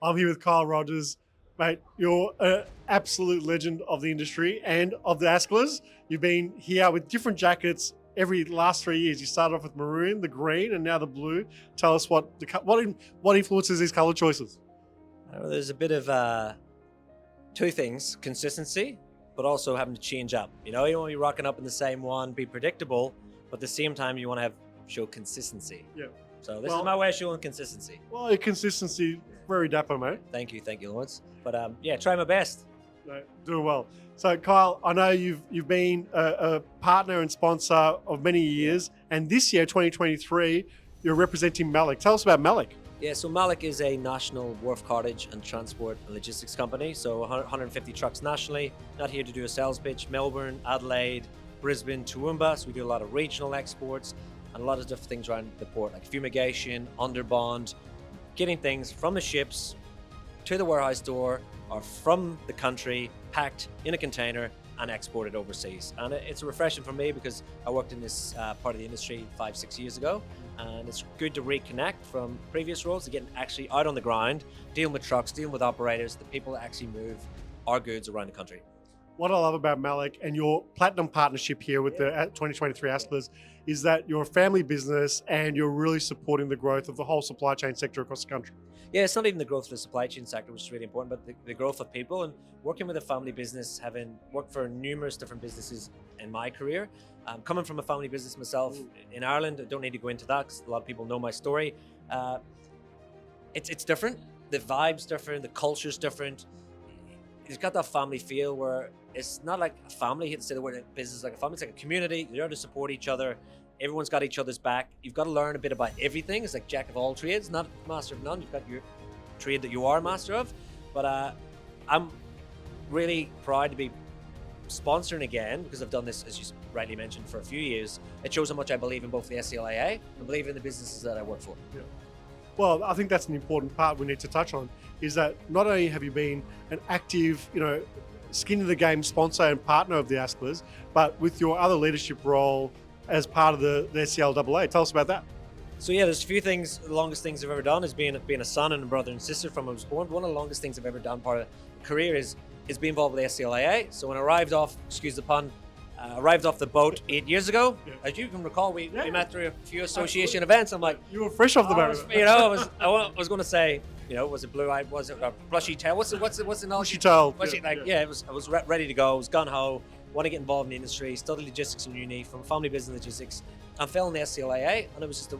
I'm here with Kyle Rogers. Mate, you're an absolute legend of the industry and of the ASCLAAs. You've been here with different jackets every last 3 years. You started off with maroon, the green, and now the blue. Tell us what influences these color choices. There's a bit of two things: consistency, but also having to change up. You don't want to be rocking up in the same one, be predictable, but at the same time, you want to show consistency. Yeah. So this is my way of showing consistency. Well, your consistency, very dapper, mate. Thank you, Lawrence. But yeah, try my best. No, doing well. So, Kyle, I know you've been a partner and sponsor of many years, and this year, 2023, you're representing Malik. Tell us about Malik. Yeah, so Malik is a national wharf, cartage, and transport and logistics company. So 150 trucks nationally. Not here to do a sales pitch. Melbourne, Adelaide, Brisbane, Toowoomba. So we do a lot of regional exports and a lot of different things around the port, like fumigation, underbond, getting things from the ships to the warehouse door or from the country, packed in a container and exported overseas. And it's refreshing for me because I worked in this part of the industry 5-6 years ago, and it's good to reconnect from previous roles to getting actually out on the ground, dealing with trucks, dealing with operators, the people that actually move our goods around the country. What I love about Malik and your platinum partnership here with the 2023 ASCLAAs is that you're a family business and you're really supporting the growth of the whole supply chain sector across the country. Yeah, it's not even the growth of the supply chain sector, which is really important, but the growth of people and working with a family business, having worked for numerous different businesses in my career. Coming from a family business myself in Ireland, I don't need to go into that because a lot of people know my story. It's different. The vibe's different, the culture's different. It's got that family feel where it's not like a family. Instead of word business like a family, it's like a community. You're there to support each other. Everyone's got each other's back. You've got to learn a bit about everything. It's like jack of all trades, not master of none. You've got your trade that you are master of. But I'm really proud to be sponsoring again because I've done this, as you rightly mentioned, for a few years. It shows how much I believe in both the SCLAA and believe in the businesses that I work for. Yeah. Well, I think that's an important part we need to touch on, is that not only have you been an active, skin in the game sponsor and partner of the ASCLAAs, but with your other leadership role as part of the SCLAA. Tell us about that. So yeah, there's a few things. The longest things I've ever done is being a son and a brother and sister from when I was born. One of the longest things I've ever done part of the career is being involved with the SCLAA. So when I arrived off, excuse the pun, arrived off the boat 8 years ago. Yeah. As you can recall, we met through a few association events. I'm like, you were fresh off the boat. I was going to say, was it blue-eyed? Was it a brushy tail? What's the Bushy tail. I was ready to go. I was gung-ho. Want to get involved in the industry. Studied logistics in uni from family business logistics. I fell in the SCLAA, and it was just a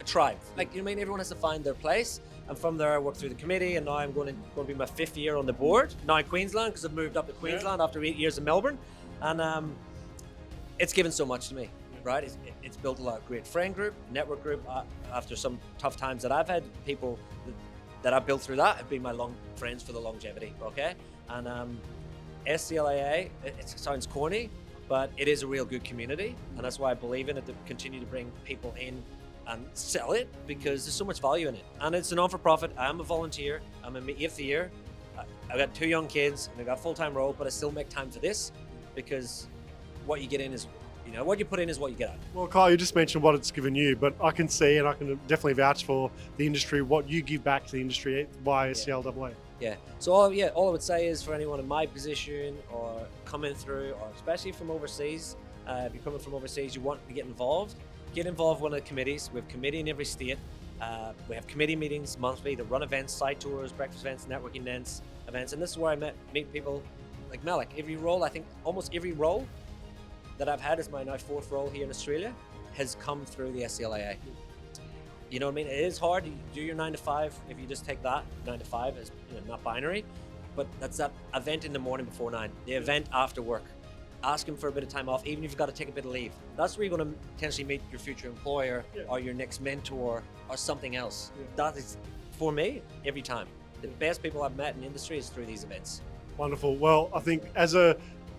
tribe. Everyone has to find their place. And from there, I worked through the committee, and now I'm going to be my 5th year on the board. Now in Queensland, because I've moved up to Queensland after 8 years in Melbourne. And it's given so much to me, right? It's built a lot of great friend group, network group. After some tough times that I've had, people that I've built through that have been my long friends for the longevity, okay? And SCLAA, it sounds corny, but it is a real good community. And that's why I believe in it, to continue to bring people in and sell it, because there's so much value in it. And it's a non-for-profit. I'm a volunteer. I'm in my 8th year. I've got 2 young kids and I've got a full-time role, but I still make time for this because what you get in is, what you put in is what you get out. Well, Kyle, you just mentioned what it's given you, but I can see and I can definitely vouch for the industry, what you give back to the industry by SCLAA. Yeah. So all I would say is, for anyone in my position or coming through, or especially from overseas, if you're coming from overseas, you want to get involved with one of the committees. We have a committee in every state. We have committee meetings monthly that run events, site tours, breakfast events, networking events. And this is where I meet people like Malik. Almost every role that I've had, is my now 4th role here in Australia, has come through the SCLAA. You know what I mean? It is hard to do your 9 to 5 if you just take that 9 to 5 as not binary, but that's that event in the morning before 9, the event after work. Ask him for a bit of time off, even if you've got to take a bit of leave. That's where you're going to potentially meet your future employer or your next mentor or something else. That is, for me, every time. The best people I've met in the industry is through these events. Wonderful. Well, I think as a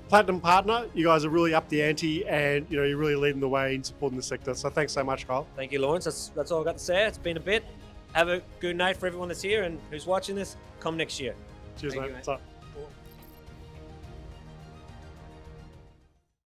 platinum partner, you guys are really up the ante, and you're really leading the way in supporting the sector. So thanks so much, Kyle. Thank you, Lawrence. That's all I've got to say. It's been a bit. Have a good night for everyone that's here, and who's watching this. Come next year. Cheers, mate. What's up?